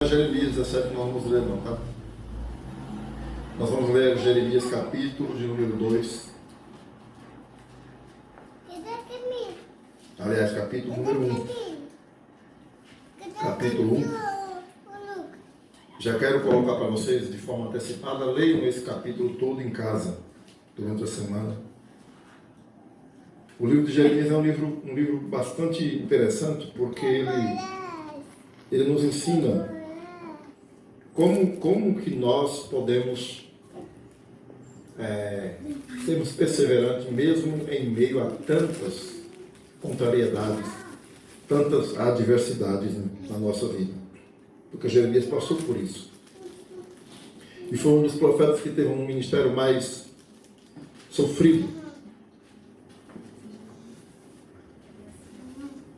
Jeremias 17 nós vamos ler não, tá? Nós vamos ler Jeremias capítulo de número 2. Aliás, capítulo número 1. Capítulo 1. Já quero colocar para vocês de forma antecipada, leiam esse capítulo todo em casa, durante a semana. O livro de Jeremias é um livro bastante interessante, porque ele nos ensina como que nós podemos sermos perseverantes mesmo em meio a tantas contrariedades, tantas adversidades na nossa vida. Porque Jeremias passou por isso. E foi um dos profetas que teve um ministério mais sofrido.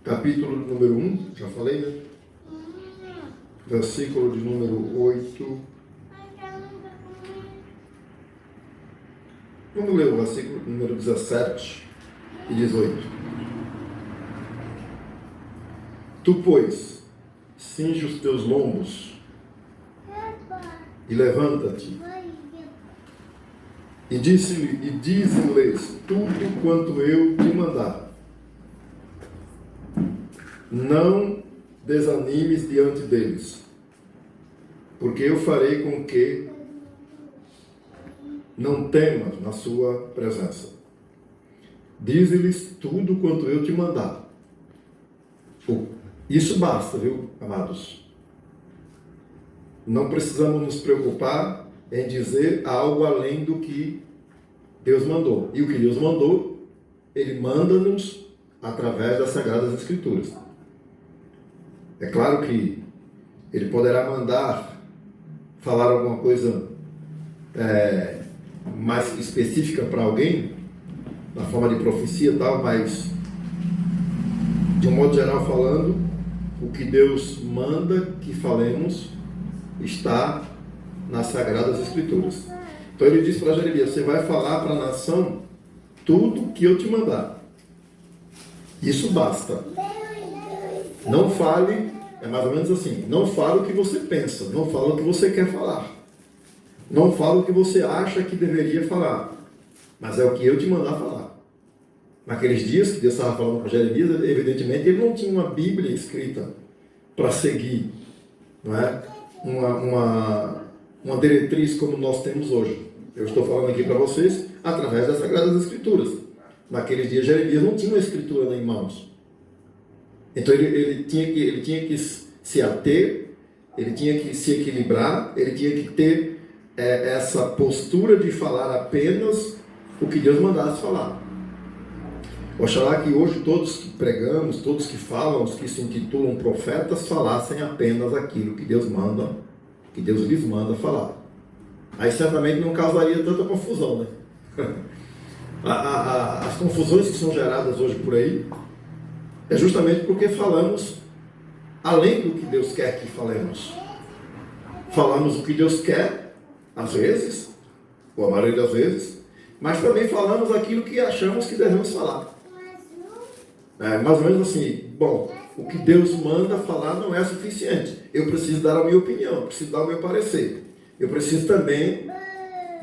Capítulo número 1, já falei, né? Versículo de número 8. Vamos ler o versículo número 17 e 18. Tu, pois, cinge os teus lombos e levanta-te. E dize-lhes tudo quanto eu te mandar. Não desanimes diante deles, porque eu farei com que não temas na sua presença. Dize-lhes tudo quanto eu te mandar. Isso basta, viu, amados? Não precisamos nos preocupar em dizer algo além do que Deus mandou. E o que Deus mandou, Ele manda-nos através das Sagradas Escrituras. É claro que Ele poderá mandar falar alguma coisa mais específica para alguém, na forma de profecia e tal, mas, de um modo geral falando, o que Deus manda que falemos está nas Sagradas Escrituras. Então Ele diz para Jeremias: você vai falar para a nação tudo que eu te mandar. Isso basta. Não fale, é mais ou menos assim, não fale o que você pensa, não fale o que você quer falar. Não fale o que você acha que deveria falar, mas é o que eu te mandar falar. Naqueles dias que Deus estava falando para Jeremias, evidentemente ele não tinha uma Bíblia escrita para seguir, não é? Uma diretriz como nós temos hoje. Eu estou falando aqui para vocês através das Sagradas Escrituras. Naqueles dias Jeremias não tinha uma escritura em mãos. Então ele tinha que se ater, ele tinha que se equilibrar, ele tinha que ter essa postura de falar apenas o que Deus mandasse falar. Oxalá que hoje todos que pregamos, todos que falam, os que se intitulam profetas, falassem apenas aquilo que Deus manda, que Deus lhes manda falar. Aí certamente não causaria tanta confusão, né? As confusões que são geradas hoje por aí é justamente porque falamos além do que Deus quer que falemos. Falamos o que Deus quer, às vezes, ou a maioria das vezes, mas também falamos aquilo que achamos que devemos falar. Mais ou menos assim, bom, o que Deus manda falar não é suficiente. Eu preciso dar a minha opinião, eu preciso dar o meu parecer. Eu preciso também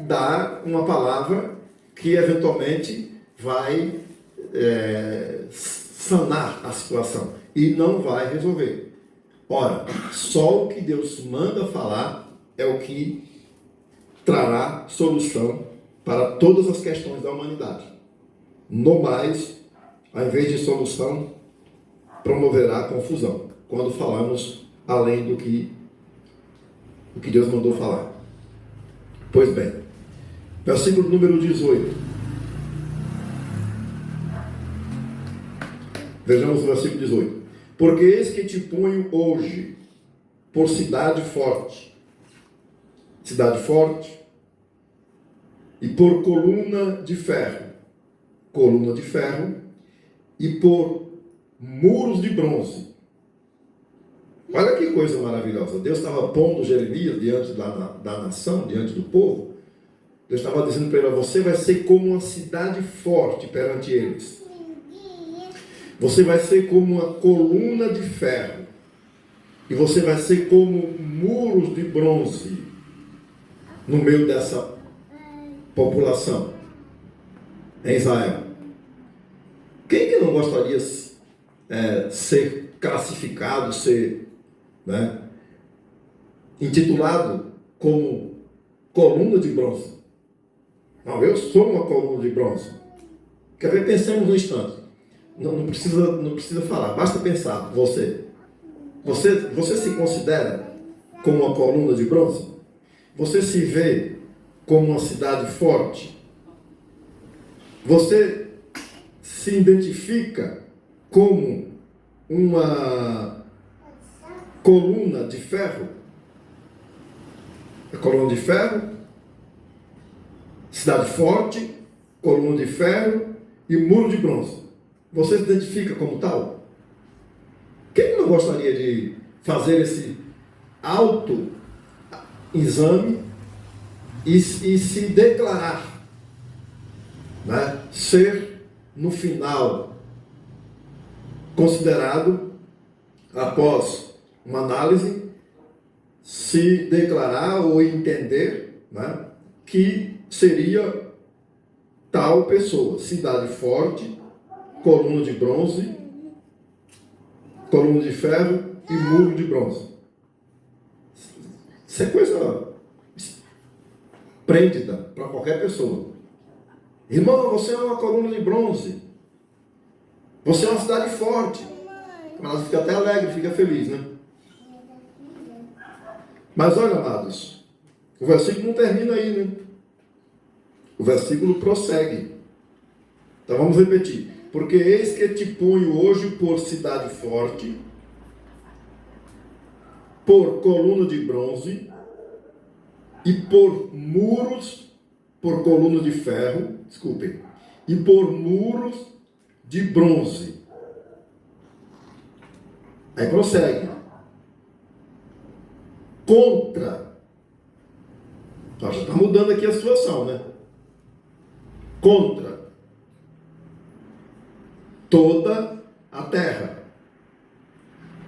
dar uma palavra que eventualmente vai sanar a situação e não vai resolver. Ora, só o que Deus manda falar é o que trará solução para todas as questões da humanidade. No mais, ao invés de solução, promoverá confusão, quando falamos além do que Deus mandou falar. Pois bem, versículo número 18. Vejamos o versículo 18. Porque eis que te ponho hoje por cidade forte, e por coluna de ferro, e por muros de bronze. Olha que coisa maravilhosa. Deus estava pondo Jeremias diante da nação, diante do povo. Deus estava dizendo para ele: você vai ser como uma cidade forte perante eles. Você vai ser como uma coluna de ferro. E você vai ser como muros de bronze no meio dessa população em Israel. Quem que não gostaria ser classificado, ser, né, intitulado como coluna de bronze? Não, eu sou uma coluna de bronze. Quer ver? Pensemos um instante. Não precisa falar, basta pensar. Você se considera como uma coluna de bronze? Você se vê como uma cidade forte? Você se identifica como uma coluna de ferro? A coluna de ferro, cidade forte, coluna de ferro e muro de bronze. Você se identifica como tal? Quem não gostaria de fazer esse auto-exame e se declarar, né, ser, no final, considerado, após uma análise, se declarar ou entender, né, que seria tal pessoa, cidade forte, coluna de bronze, coluna de ferro e muro de bronze. Isso é coisa esplêndida para qualquer pessoa. Irmão, você é uma coluna de bronze. Você é uma cidade forte. Ela fica até alegre, fica feliz, né? Mas olha, amados, o versículo não termina aí, né? O versículo prossegue. Então vamos repetir. Porque eis que te ponho hoje por cidade forte, por coluna de bronze e por muros, por coluna de ferro, desculpem, e por muros de bronze. Aí prossegue. Contra. Então, já está mudando aqui a situação, né? Contra toda a terra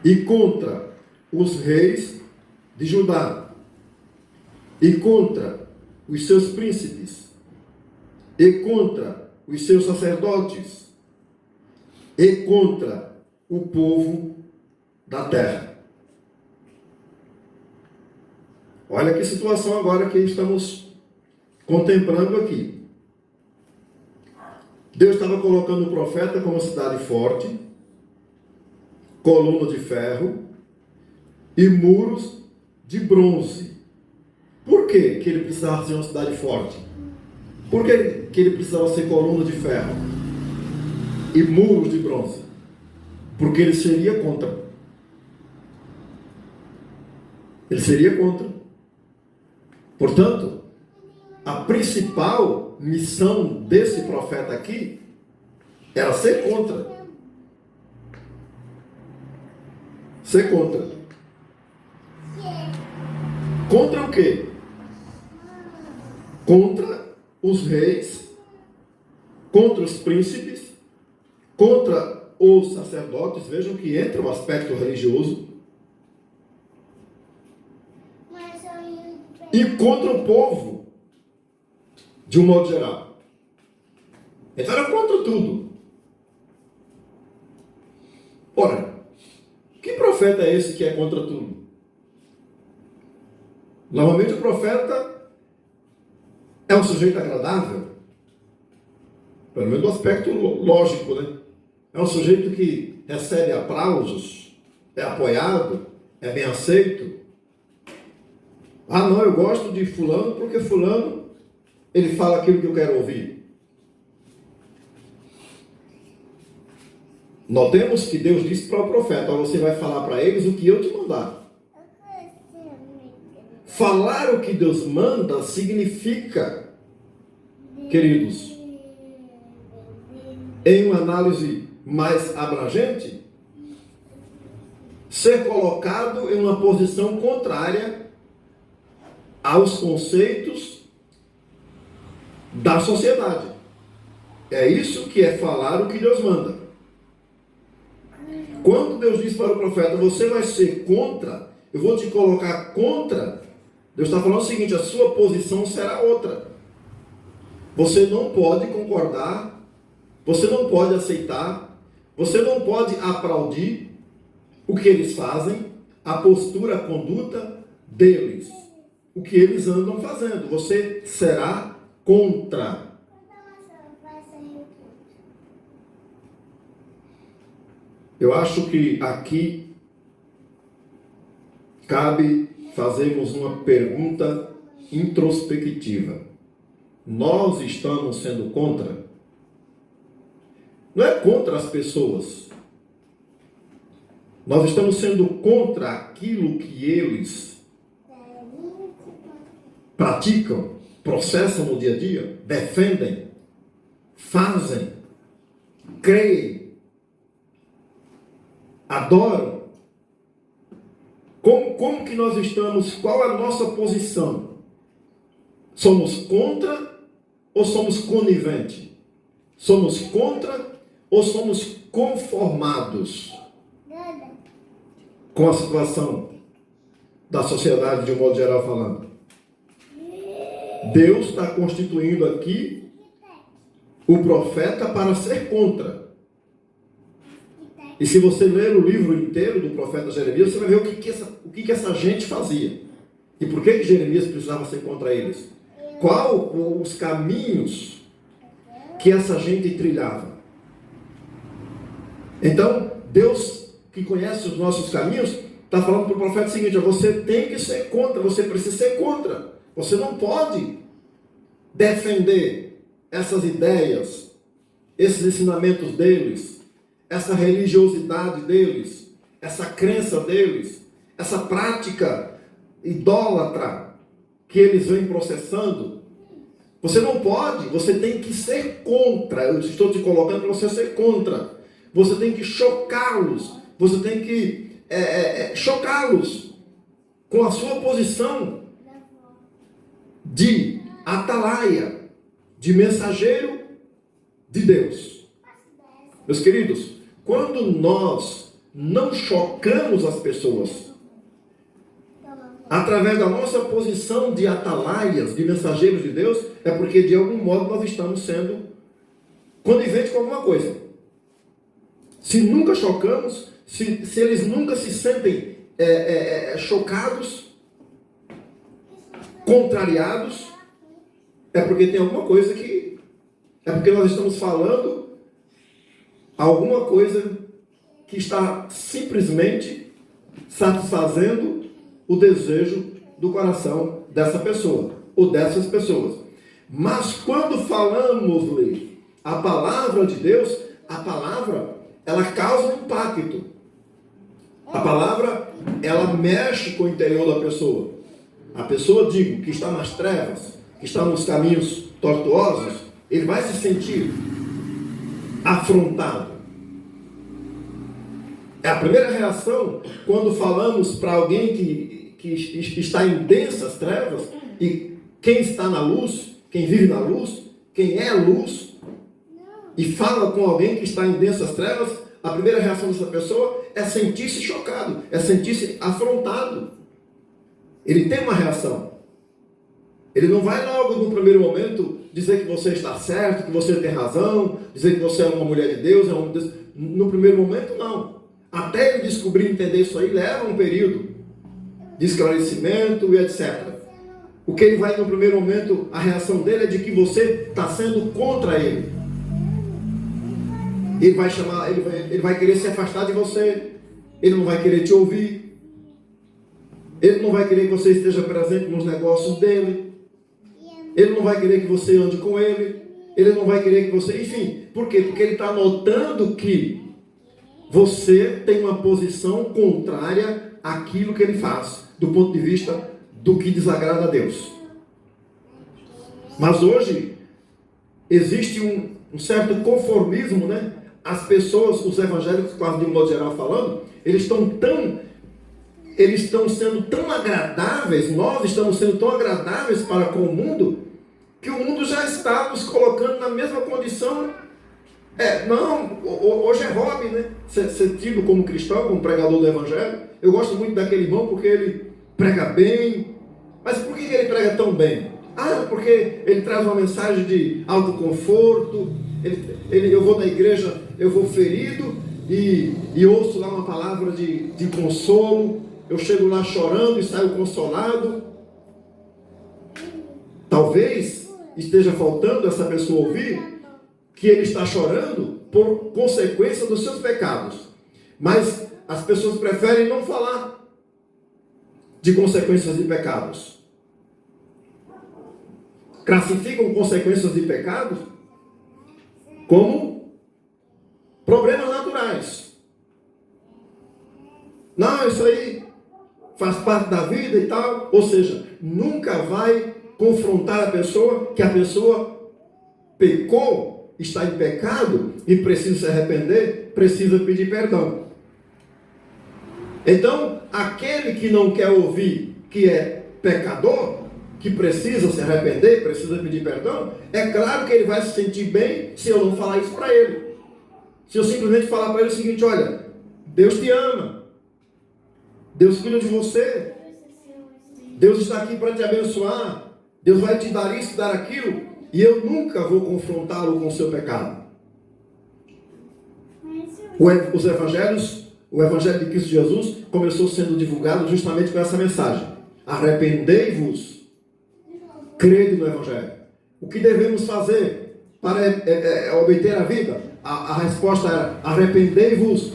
e contra os reis de Judá e contra os seus príncipes e contra os seus sacerdotes e contra o povo da terra. Olha que situação agora que estamos contemplando aqui. Deus estava colocando o profeta como cidade forte, coluna de ferro e muros de bronze. Por que ele precisava ser uma cidade forte? Por que ele precisava ser coluna de ferro e muros de bronze? Porque ele seria contra. Ele seria contra. Portanto, a principal missão desse profeta aqui era ser contra. Ser contra. Contra o quê? Contra os reis, contra os príncipes, contra os sacerdotes. Vejam que entra o aspecto religioso. E contra o povo, de um modo geral. Então era contra tudo. Ora, que profeta é esse que é contra tudo? Normalmente o profeta é um sujeito agradável, pelo menos do aspecto lógico, né? É um sujeito que recebe aplausos, é apoiado, é bem aceito. Ah, não, eu gosto de fulano porque fulano, ele fala aquilo que eu quero ouvir. Notemos que Deus disse para o profeta: você vai falar para eles o que eu te mandar. Falar o que Deus manda significa, queridos, em uma análise mais abrangente, ser colocado em uma posição contrária aos conceitos da sociedade. É isso que é falar o que Deus manda. Quando Deus diz para o profeta, você vai ser contra, eu vou te colocar contra, Deus está falando o seguinte, a sua posição será outra. Você não pode concordar, você não pode aceitar, você não pode aplaudir o que eles fazem, a postura, a conduta deles, o que eles andam fazendo. Você será contra. Eu acho que aqui cabe fazermos uma pergunta introspectiva. Nós estamos sendo contra? Não é contra as pessoas. Nós estamos sendo contra aquilo que eles praticam, processam no dia a dia, defendem, fazem, creem, adoram. Como que nós estamos? Qual é a nossa posição? Somos contra ou somos coniventes? Somos contra ou somos conformados com a situação da sociedade de um modo geral falando? Deus está constituindo aqui o profeta para ser contra. E se você ler o livro inteiro do profeta Jeremias, você vai ver o que essa gente fazia. E por que Jeremias precisava ser contra eles. Qual os caminhos que essa gente trilhava. Então, Deus, que conhece os nossos caminhos, está falando para o profeta o seguinte, você tem que ser contra, você precisa ser contra. Você não pode defender essas ideias, esses ensinamentos deles, essa religiosidade deles, essa crença deles, essa prática idólatra que eles vêm processando. Você não pode, você tem que ser contra. Eu estou te colocando para você ser contra. Você tem que chocá-los, você tem que chocá-los com a sua posição de atalaia, de mensageiro de Deus. Meus queridos, quando nós não chocamos as pessoas através da nossa posição de atalaias, de mensageiros de Deus, é porque de algum modo nós estamos sendo coniventes com alguma coisa. Se nunca chocamos, se eles nunca se sentem chocados, contrariados, é porque tem alguma coisa que... É porque nós estamos falando alguma coisa que está simplesmente satisfazendo o desejo do coração dessa pessoa, ou dessas pessoas. Mas quando falamos-lhe a palavra de Deus, a palavra, ela causa um impacto. A palavra, ela mexe com o interior da pessoa. A pessoa, digo, que está nas trevas, que está nos caminhos tortuosos, ele vai se sentir afrontado. É a primeira reação quando falamos para alguém que está em densas trevas, e quem está na luz, quem vive na luz, quem é luz, e fala com alguém que está em densas trevas, a primeira reação dessa pessoa é sentir-se chocado, é sentir-se afrontado. Ele tem uma reação. Ele não vai logo no primeiro momento dizer que você está certo, que você tem razão, dizer que você é uma mulher de Deus, é um homem de Deus. No primeiro momento, não. Até ele descobrir e entender isso aí, leva um período de esclarecimento e etc. O que ele vai no primeiro momento, a reação dele é de que você está sendo contra ele. Ele vai chamar, ele vai querer se afastar de você, ele não vai querer te ouvir, ele não vai querer que você esteja presente nos negócios dele, ele não vai querer que você ande com ele, ele não vai querer que você... Enfim, por quê? Porque ele está notando que você tem uma posição contrária àquilo que ele faz, do ponto de vista do que desagrada a Deus. Mas hoje existe um certo conformismo, né? As pessoas, os evangélicos, quase de um modo geral falando, eles estão sendo tão agradáveis, nós estamos sendo tão agradáveis para com o mundo, que o mundo já está nos colocando na mesma condição Não, hoje é hobby, né? Ser tido como cristão, como pregador do Evangelho. Eu gosto muito daquele irmão porque ele prega bem. Mas por que ele prega tão bem? Porque ele traz uma mensagem de autoconforto. Eu vou na igreja, eu vou ferido e ouço lá uma palavra de consolo. Eu chego lá chorando e saio consolado. Talvez esteja faltando essa pessoa ouvir que ele está chorando por consequência dos seus pecados. Mas as pessoas preferem não falar de consequências de pecados. Classificam consequências de pecados como problemas naturais. Não, isso aí faz parte da vida e tal. Ou seja, nunca vai confrontar a pessoa que a pessoa pecou, está em pecado e precisa se arrepender, precisa pedir perdão. Então, aquele que não quer ouvir que é pecador, que precisa se arrepender, precisa pedir perdão, é claro que ele vai se sentir bem se eu não falar isso para ele. Se eu simplesmente falar para ele o seguinte: olha, Deus te ama, Deus cuida de você, Deus está aqui para te abençoar, Deus vai te dar isso, dar aquilo, e eu nunca vou confrontá-lo com o seu pecado. Os evangelhos, o Evangelho de Cristo Jesus começou sendo divulgado justamente com essa mensagem: arrependei-vos, crede no Evangelho. O que devemos fazer para obter a vida? A resposta era: arrependei-vos.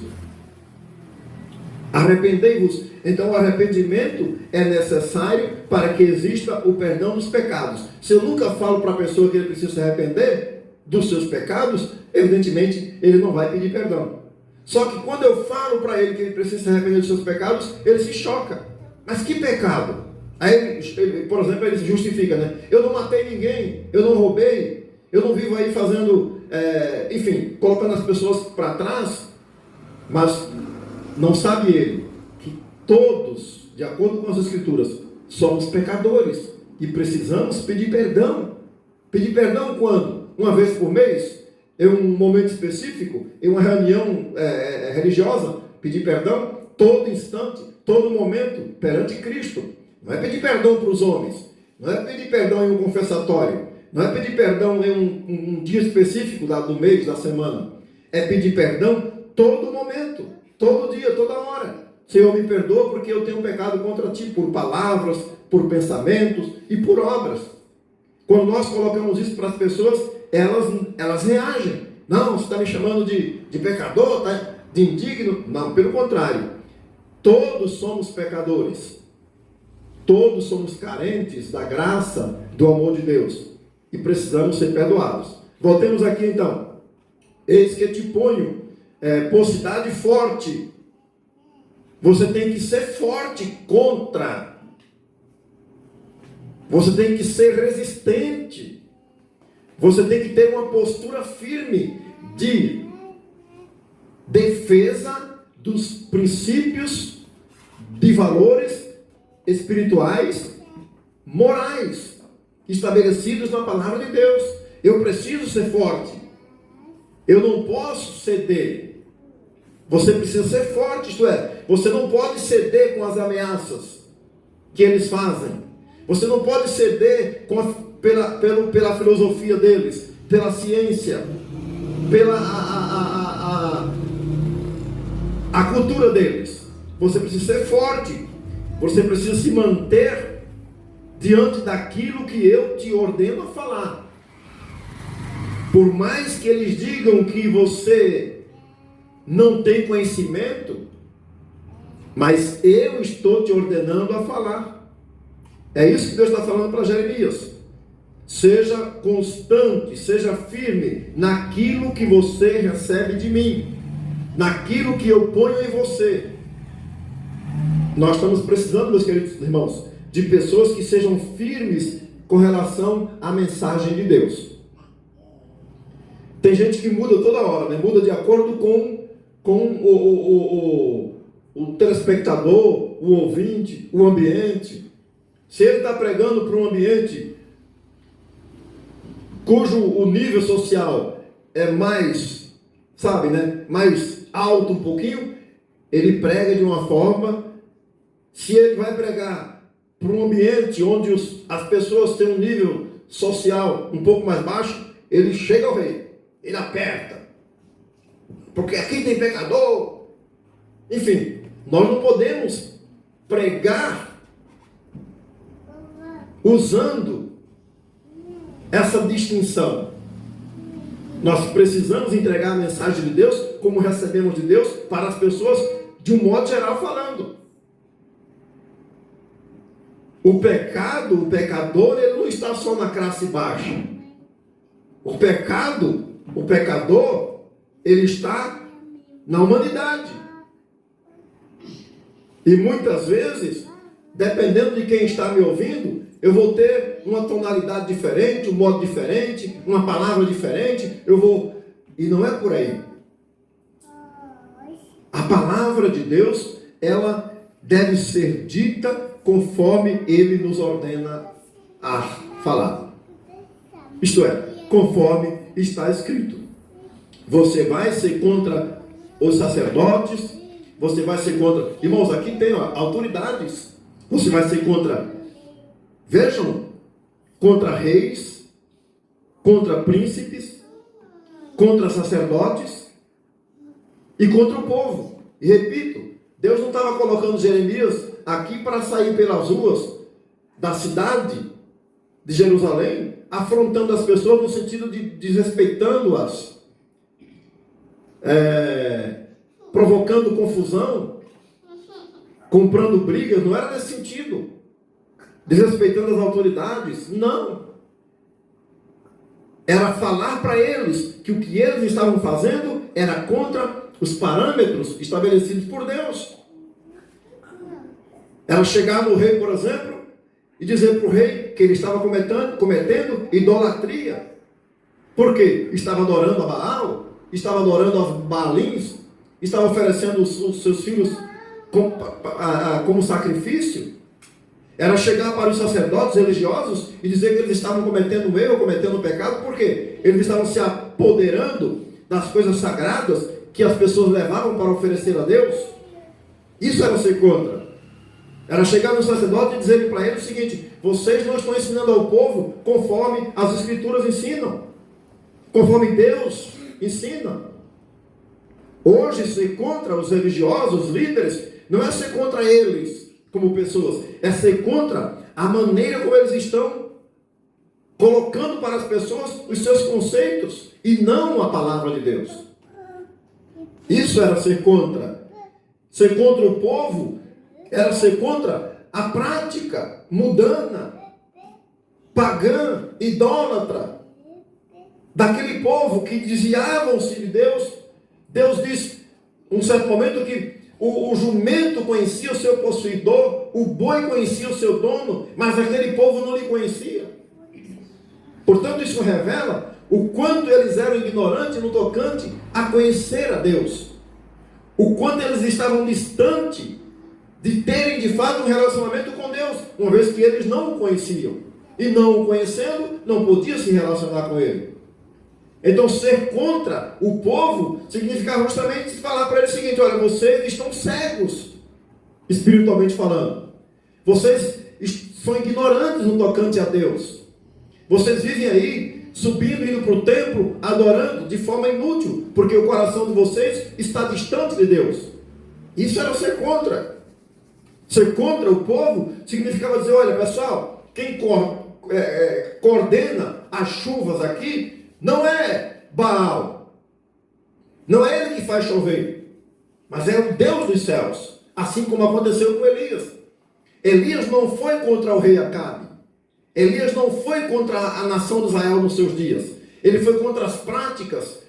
Arrependei-vos. Então o arrependimento é necessário para que exista o perdão dos pecados. Se eu nunca falo para a pessoa que ele precisa se arrepender dos seus pecados, evidentemente ele não vai pedir perdão. Só que quando eu falo para ele que ele precisa se arrepender dos seus pecados, ele se choca. Mas que pecado? Aí, por exemplo, ele se justifica, né? Eu não matei ninguém, eu não roubei, eu não vivo aí fazendo, enfim, colocando as pessoas para trás. Mas não sabe ele que todos, de acordo com as Escrituras, somos pecadores e precisamos pedir perdão. Pedir perdão quando? Uma vez por mês? Em um momento específico? Em uma reunião religiosa? Pedir perdão? Todo instante, todo momento, perante Cristo. Não é pedir perdão para os homens, não é pedir perdão em um confessatório, não é pedir perdão em um dia específico do mês, da semana. É pedir perdão todo momento, todo dia, toda hora. Senhor, me perdoa porque eu tenho pecado contra ti, por palavras, por pensamentos e por obras. Quando nós colocamos isso para as pessoas, elas reagem. Não, você está me chamando de pecador, tá? De indigno? Não, pelo contrário. Todos somos pecadores. Todos somos carentes da graça, do amor de Deus. E precisamos ser perdoados. Voltemos aqui então. Eis que te ponho por cidade forte. Você tem que ser forte contra. Você tem que ser resistente. Você tem que ter uma postura firme de defesa dos princípios, de valores espirituais, morais, estabelecidos na palavra de Deus. Eu preciso ser forte. Eu não posso ceder. Você precisa ser forte, isto é, você não pode ceder com as ameaças que eles fazem. Você não pode ceder pela filosofia deles, pela ciência, pela a cultura deles. Você precisa ser forte. Você precisa se manter diante daquilo que eu te ordeno a falar. Por mais que eles digam que você não tem conhecimento, mas eu estou te ordenando a falar. É isso que Deus está falando para Jeremias. Seja constante, seja firme naquilo que você recebe de mim, naquilo que eu ponho em você. Nós estamos precisando, meus queridos irmãos, de pessoas que sejam firmes com relação à mensagem de Deus. Tem gente que muda toda hora, né? Muda de acordo com o telespectador, o ouvinte, o ambiente. Se ele está pregando para um ambiente cujo o nível social é mais sabe, né? Mais alto um pouquinho, ele prega de uma forma. Se ele vai pregar para um ambiente onde as pessoas têm um nível social um pouco mais baixo, ele chega ao rei, ele aperta, porque aqui tem pecador. Enfim, nós não podemos pregar usando essa distinção. Nós precisamos entregar a mensagem de Deus como recebemos de Deus para as pessoas de um modo geral falando. O pecado, o pecador, ele não está só na classe baixa. O pecador, ele está na humanidade. E muitas vezes, dependendo de quem está me ouvindo, eu vou ter uma tonalidade diferente, um modo diferente, uma palavra diferente, e não é por aí. A palavra de Deus, ela deve ser dita conforme Ele nos ordena a falar. Isto é, conforme está escrito. Você vai ser contra os sacerdotes, você vai ser contra... Irmãos, aqui tem autoridades. Você vai ser contra... Vejam, contra reis, contra príncipes, contra sacerdotes e contra o povo. E repito, Deus não estava colocando Jeremias aqui para sair pelas ruas da cidade de Jerusalém, afrontando as pessoas no sentido de desrespeitando-as, provocando confusão, comprando brigas. Não era nesse sentido. Desrespeitando as autoridades, não. Era falar para eles que o que eles estavam fazendo era contra os parâmetros estabelecidos por Deus. Era chegar no rei, por exemplo, e dizer para o rei que ele estava cometendo idolatria. Por quê? Estava adorando a Baal, estava adorando aos Baalins, estava oferecendo os seus filhos como sacrifício. Era chegar para os sacerdotes religiosos e dizer que eles estavam cometendo um erro, cometendo um pecado, porque eles estavam se apoderando das coisas sagradas que as pessoas levavam para oferecer a Deus. Isso era ser contra. Era chegar no sacerdote e dizer para ele o seguinte: vocês não estão ensinando ao povo conforme as escrituras ensinam, conforme Deus ensina. Hoje, ser contra os religiosos, os líderes, não é ser contra eles como pessoas, é ser contra a maneira como eles estão colocando para as pessoas os seus conceitos e não a palavra de Deus. Isso era ser contra. Ser contra o povo era ser contra a prática mundana, pagã, idólatra daquele povo que desviavam-se de Deus. Deus diz, num certo momento, que o jumento conhecia o seu possuidor, o boi conhecia o seu dono, mas aquele povo não lhe conhecia. Portanto, isso revela o quanto eles eram ignorantes no tocante a conhecer a Deus. O quanto eles estavam distantes de terem de fato um relacionamento com Deus, uma vez que eles não o conheciam. E não o conhecendo, não podia se relacionar com ele. Então, ser contra o povo significava justamente falar para ele o seguinte: olha, vocês estão cegos, espiritualmente falando. Vocês são ignorantes no tocante a Deus. Vocês vivem aí, subindo, indo para o templo, adorando de forma inútil, porque o coração de vocês está distante de Deus. Isso era ser contra. Ser contra o povo significava dizer: olha, pessoal, quem coordena as chuvas aqui não é Baal, não é ele que faz chover, mas é o Deus dos céus, assim como aconteceu com Elias. Elias não foi contra o rei Acabe, Elias não foi contra a nação de Israel nos seus dias, ele foi contra as práticas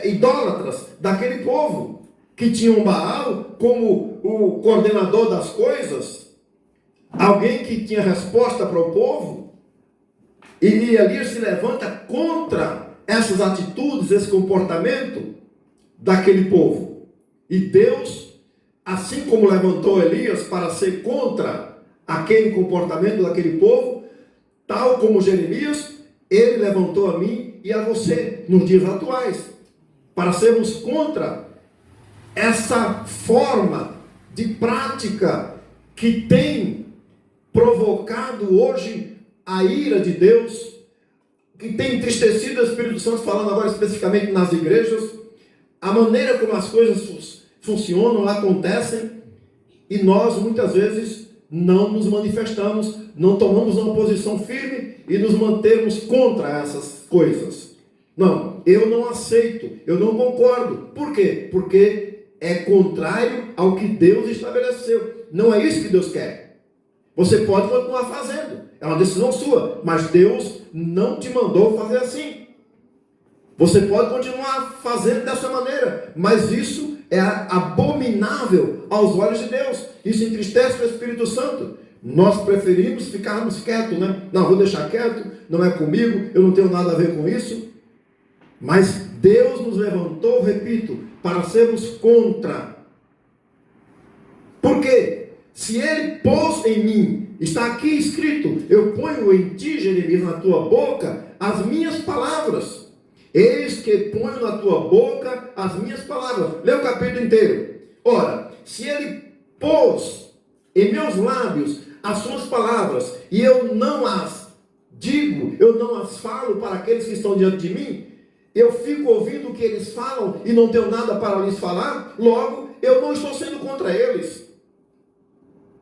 idólatras daquele povo, que tinha um Baal como o coordenador das coisas, alguém que tinha resposta para o povo. E Elias se levanta contra essas atitudes, esse comportamento daquele povo. E Deus, assim como levantou Elias para ser contra aquele comportamento daquele povo, tal como Jeremias, ele levantou a mim e a você nos dias atuais, para sermos contra essa forma de prática que tem provocado hoje a ira de Deus, que tem entristecido o Espírito Santo, falando agora especificamente nas igrejas, a maneira como as coisas funcionam, acontecem, e nós muitas vezes não nos manifestamos, não tomamos uma posição firme e nos mantemos contra essas coisas. Não, eu não aceito, eu não concordo. Por quê? Porque é contrário ao que Deus estabeleceu. Não é isso que Deus quer. Você pode continuar fazendo, é uma decisão sua, mas Deus não te mandou fazer assim. Você pode continuar fazendo dessa maneira, mas isso é abominável aos olhos de Deus. Isso entristece o Espírito Santo. Nós preferimos ficarmos quietos, né? Não, vou deixar quieto, não é comigo, eu não tenho nada a ver com isso. Mas Deus nos levantou, repito, para sermos contra. Por quê? Se Ele pôs em mim, está aqui escrito, eu ponho em ti, Jeremias, na tua boca, as minhas palavras. Eis que ponho na tua boca as minhas palavras. Lê o capítulo inteiro. Ora, se Ele pôs em meus lábios as suas palavras, e eu não as digo, eu não as falo para aqueles que estão diante de mim, eu fico ouvindo o que eles falam e não tenho nada para lhes falar, logo, eu não estou sendo contra eles.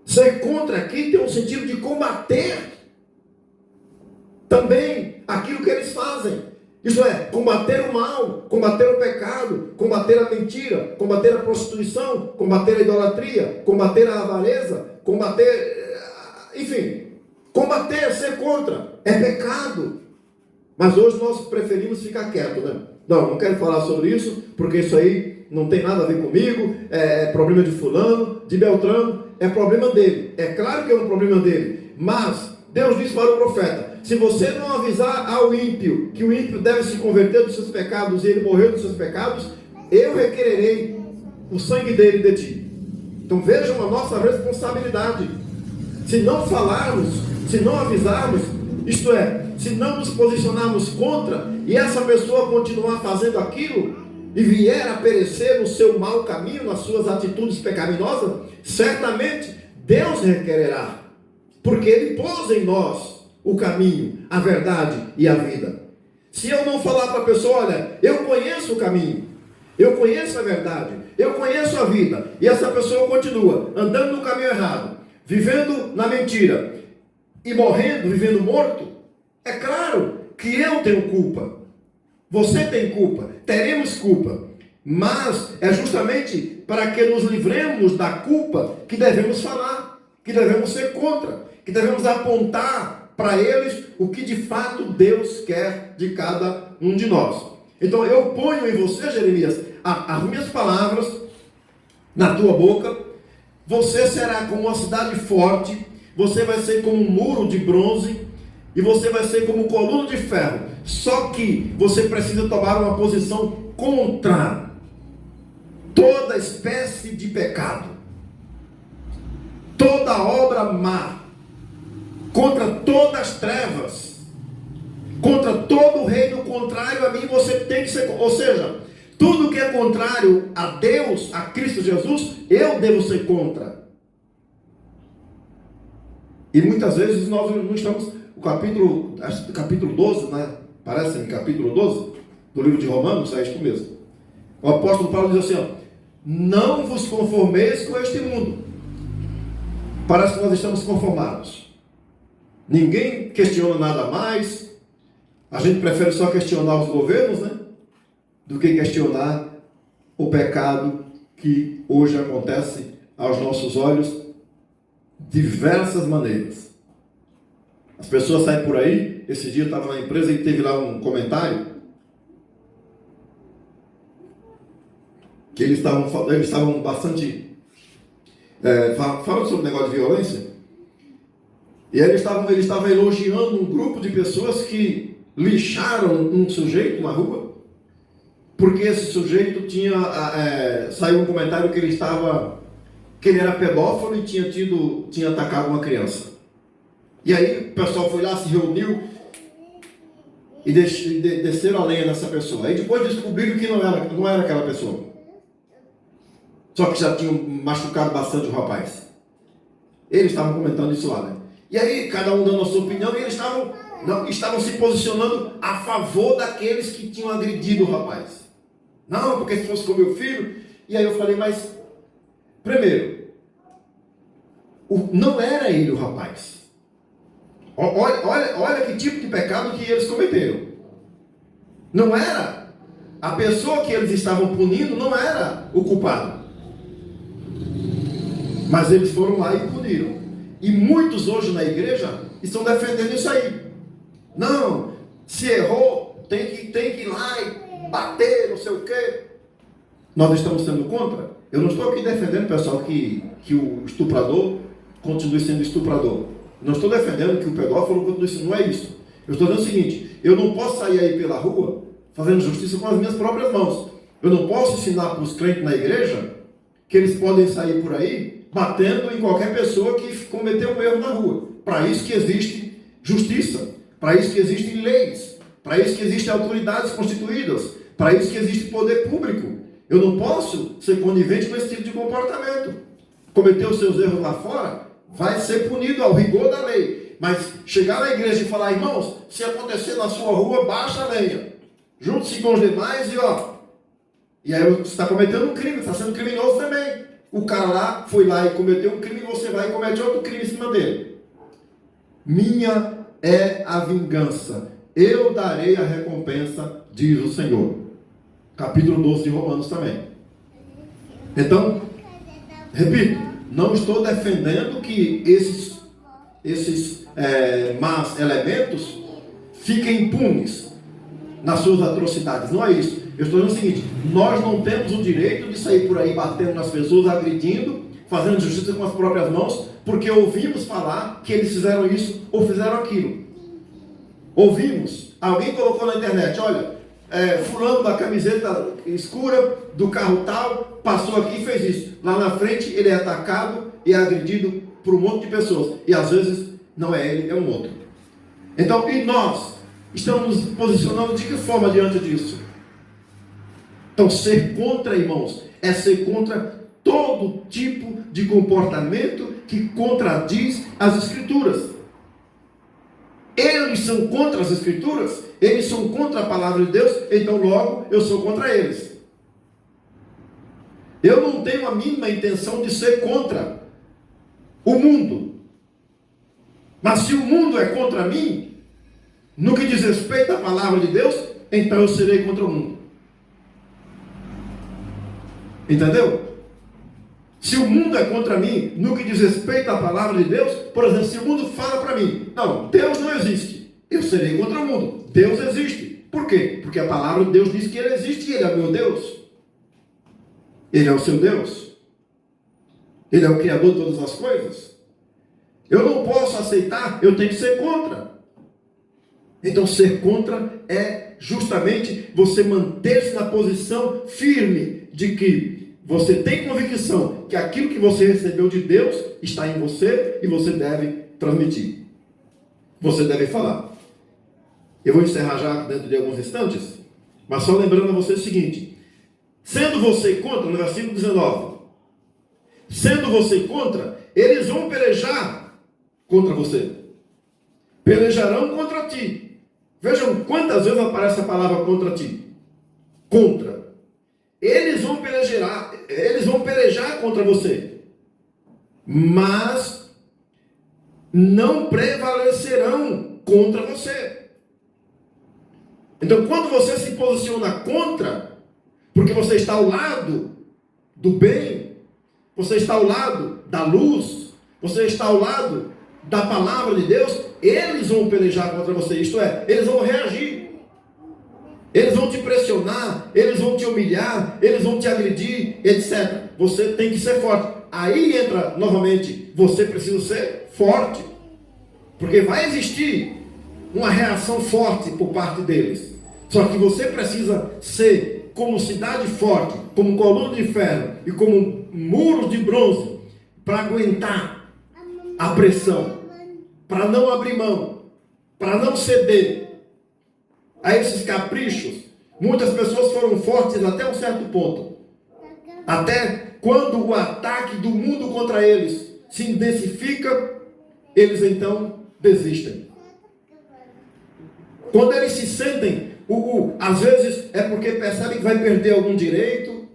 Ser contra aqui tem um sentido de combater também aquilo que eles fazem. Isso é, combater o mal, combater o pecado, combater a mentira, combater a prostituição, combater a idolatria, combater a avareza, combater, enfim, combater, ser contra, é pecado. Mas hoje nós preferimos ficar quietos, né? Não quero falar sobre isso, porque isso aí não tem nada a ver comigo, é problema de fulano, de Beltrano, é problema dele. É claro que é um problema dele, mas Deus disse para o profeta, se você não avisar ao ímpio, que o ímpio deve se converter dos seus pecados e ele morreu dos seus pecados, eu requererei o sangue dele de ti. Então vejam a nossa responsabilidade. Se não falarmos, se não avisarmos, isto é, se não nos posicionarmos contra, e essa pessoa continuar fazendo aquilo, e vier a perecer no seu mau caminho, nas suas atitudes pecaminosas, certamente Deus requererá, porque Ele pôs em nós o caminho, a verdade e a vida. Se eu não falar para a pessoa, olha, eu conheço o caminho, eu conheço a verdade, eu conheço a vida, e essa pessoa continua andando no caminho errado, vivendo na mentira, e morrendo, vivendo morto, é claro que eu tenho culpa. Você tem culpa, teremos culpa, mas é justamente para que nos livremos da culpa que devemos falar, que devemos ser contra, que devemos apontar para eles o que de fato Deus quer de cada um de nós. Então eu ponho em você, Jeremias, as minhas palavras na tua boca, você será como uma cidade forte, você vai ser como um muro de bronze, e você vai ser como coluna de ferro. Só que você precisa tomar uma posição contra toda espécie de pecado, toda obra má, contra todas as trevas, contra todo o reino contrário a mim. Você tem que ser, ou seja, tudo que é contrário a Deus, a Cristo Jesus, eu devo ser contra. E muitas vezes nós não estamos. O capítulo 12, né? Parece capítulo 12 do livro de Romanos, é isto mesmo. O apóstolo Paulo diz assim, ó, não vos conformeis com este mundo. Parece que nós estamos conformados. Ninguém questiona nada mais. A gente prefere só questionar os governos, né? Do que questionar o pecado que hoje acontece aos nossos olhos de diversas maneiras. As pessoas saem por aí. Esse dia eu estava na empresa e teve lá um comentário que eles estavam bastante falando sobre o negócio de violência, e eles estavam elogiando um grupo de pessoas que lixaram um sujeito na rua, porque esse sujeito saiu um comentário que ele era pedófilo e tinha atacado uma criança. E aí o pessoal foi lá, se reuniu e desceram a lenha nessa pessoa. Aí depois descobriram que não era aquela pessoa. Só que já tinham machucado bastante o rapaz. Eles estavam comentando isso lá, né? E aí, cada um dando a sua opinião, e eles estavam se posicionando a favor daqueles que tinham agredido o rapaz. Não, porque se fosse com meu filho. E aí eu falei, mas, primeiro, não era ele o rapaz. Olha que tipo de pecado que eles cometeram. Não era. A pessoa que eles estavam punindo não era o culpado. Mas eles foram lá e puniram. E muitos hoje na igreja estão defendendo isso aí. Não, se errou, tem que ir lá e bater, não sei o quê. Nós estamos sendo contra. Eu não estou aqui defendendo, pessoal, que o estuprador continue sendo estuprador. Não estou defendendo que o pedófilo continue sendo. Não é isso. Eu estou dizendo o seguinte: eu não posso sair aí pela rua fazendo justiça com as minhas próprias mãos. Eu não posso ensinar para os crentes na igreja que eles podem sair por aí batendo em qualquer pessoa que cometeu um erro na rua. Para isso que existe justiça, para isso que existem leis, para isso que existem autoridades constituídas, para isso que existe poder público. Eu não posso ser conivente com esse tipo de comportamento. Cometeu os seus erros lá fora, vai ser punido ao rigor da lei. Mas chegar na igreja e falar, irmãos, se acontecer na sua rua, baixa a lenha. Junte-se com os demais e aí você está cometendo um crime, está sendo criminoso também. O cara lá foi lá e cometeu um crime, e você vai e comete outro crime em cima dele. Minha é a vingança, eu darei a recompensa, diz o Senhor. Capítulo 12 de Romanos também. Então, repito, não estou defendendo que esses más elementos fiquem impunes nas suas atrocidades. Não é isso. Eu estou dizendo o seguinte: nós não temos o direito de sair por aí batendo nas pessoas, agredindo, fazendo justiça com as próprias mãos, porque ouvimos falar que eles fizeram isso ou fizeram aquilo. Ouvimos. Alguém colocou na internet, olha, fulano da camiseta escura, do carro tal, passou aqui e fez isso. Lá na frente ele é atacado e é agredido por um monte de pessoas. E às vezes não é ele, é um outro. Então, e nós estamos nos posicionando de que forma diante disso? Então, ser contra, irmãos, é ser contra todo tipo de comportamento que contradiz as Escrituras. Eles são contra as Escrituras, eles são contra a palavra de Deus, então logo eu sou contra eles. Eu não tenho a mínima intenção de ser contra o mundo. Mas se o mundo é contra mim, no que diz respeito à palavra de Deus, então eu serei contra o mundo. Entendeu? Se o mundo é contra mim, no que diz respeito à palavra de Deus, por exemplo, se o mundo fala para mim, não, Deus não existe, eu serei contra o mundo. Deus existe. Por quê? Porque a palavra de Deus diz que Ele existe e Ele é o meu Deus. Ele é o seu Deus. Ele é o Criador de todas as coisas. Eu não posso aceitar, eu tenho que ser contra. Então, ser contra é justamente você manter-se na posição firme de que você tem convicção que aquilo que você recebeu de Deus está em você e você deve transmitir. Você deve falar. Eu vou encerrar já dentro de alguns instantes, mas só lembrando a você o seguinte: sendo você contra, no versículo 19, sendo você contra, eles vão pelejar contra você. Pelejarão contra ti. Vejam quantas vezes aparece a palavra contra ti. Contra. Eles vão pelejar contra você. Mas não prevalecerão contra você. Então, quando você se posiciona contra, porque você está ao lado do bem, você está ao lado da luz, você está ao lado da palavra de Deus, eles vão pelejar contra você, isto é, eles vão reagir. Eles vão te pressionar, eles vão te humilhar, eles vão te agredir, etc. Você tem que ser forte. Aí entra novamente, você precisa ser forte. Porque vai existir uma reação forte por parte deles. Só que você precisa ser como cidade forte, como coluna de ferro e como muros de bronze para aguentar a pressão, para não abrir mão, para não ceder. a esses caprichos. Muitas pessoas foram fortes até um certo ponto. Até quando o ataque do mundo contra eles se intensifica, eles então desistem. Quando eles se sentem, às vezes é porque percebem que vai perder algum direito,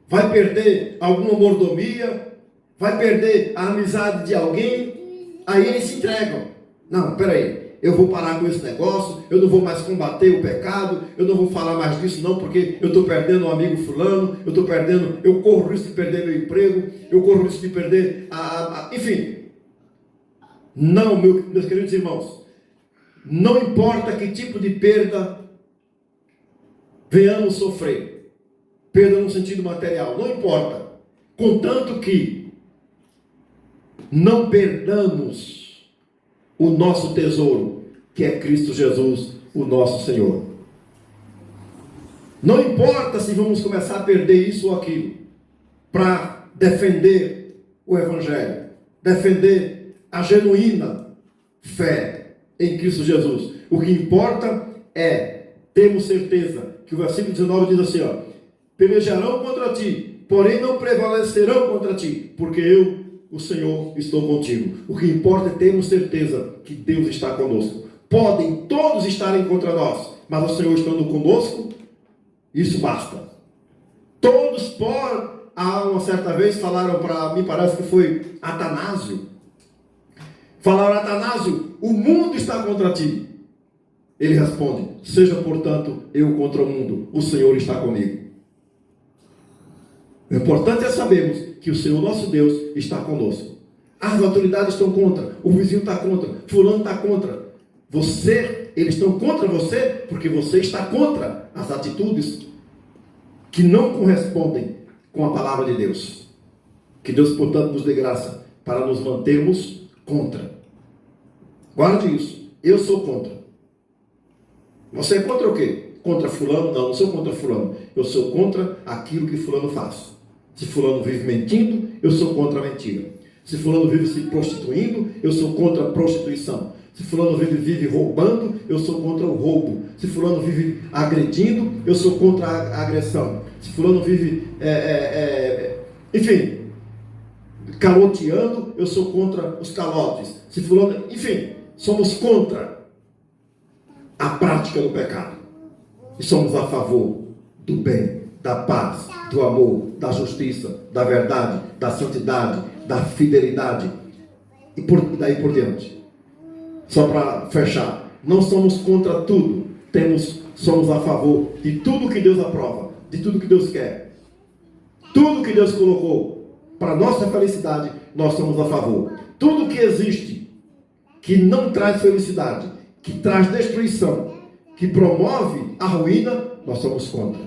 vai perder alguma mordomia, vai perder a amizade de alguém, aí eles se entregam. Não, peraí, eu vou parar com esse negócio, eu não vou mais combater o pecado, eu não vou falar mais disso não, porque eu estou perdendo um amigo fulano, eu corro o risco de perder meu emprego, eu corro o risco de perder enfim. Não, meus queridos irmãos, não importa que tipo de perda venhamos sofrer, perda no sentido material, não importa, contanto que não perdamos o nosso tesouro, que é Cristo Jesus, o nosso Senhor. Não importa se vamos começar a perder isso ou aquilo, para defender o Evangelho, defender a genuína fé em Cristo Jesus. O que importa é termos certeza que o versículo 19 diz assim, ó: pelejarão contra ti, porém não prevalecerão contra ti, porque eu, o Senhor, estou contigo. O que importa é termos certeza que Deus está conosco. Podem todos estarem contra nós, mas o Senhor estando conosco, isso basta. Todos podem. Uma certa vez falaram para mim, parece que foi Atanásio. Falaram: Atanásio, o mundo está contra ti. Ele responde: seja portanto eu contra o mundo, o Senhor está comigo. O importante é sabermos que o Senhor nosso Deus está conosco. As autoridades estão contra, o vizinho está contra, fulano está contra. Eles estão contra você porque você está contra as atitudes que não correspondem com a palavra de Deus. Que Deus, portanto, nos dê graça para nos mantermos contra. Guarde isso. Eu sou contra. Você é contra o quê? Contra fulano? Não sou contra fulano. Eu sou contra aquilo que fulano faz. Se fulano vive mentindo, eu sou contra a mentira. Se fulano vive se prostituindo, eu sou contra a prostituição. Se fulano vive roubando, eu sou contra o roubo. Se fulano vive agredindo, eu sou contra a agressão. Se fulano vive, enfim, caloteando, eu sou contra os calotes. Se fulano, enfim, somos contra a prática do pecado. E somos a favor do bem, da paz, do amor, da justiça, da verdade, da santidade, da fidelidade. E daí por diante. Só para fechar, não somos contra tudo, somos a favor de tudo que Deus aprova, de tudo que Deus quer. Tudo que Deus colocou para nossa felicidade, nós somos a favor. Tudo que existe que não traz felicidade, que traz destruição, que promove a ruína, nós somos contra.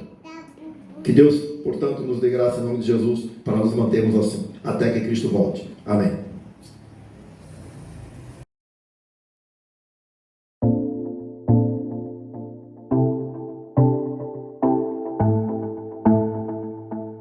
Que Deus, portanto, nos dê graça em nome de Jesus para nos mantermos assim, até que Cristo volte. Amém.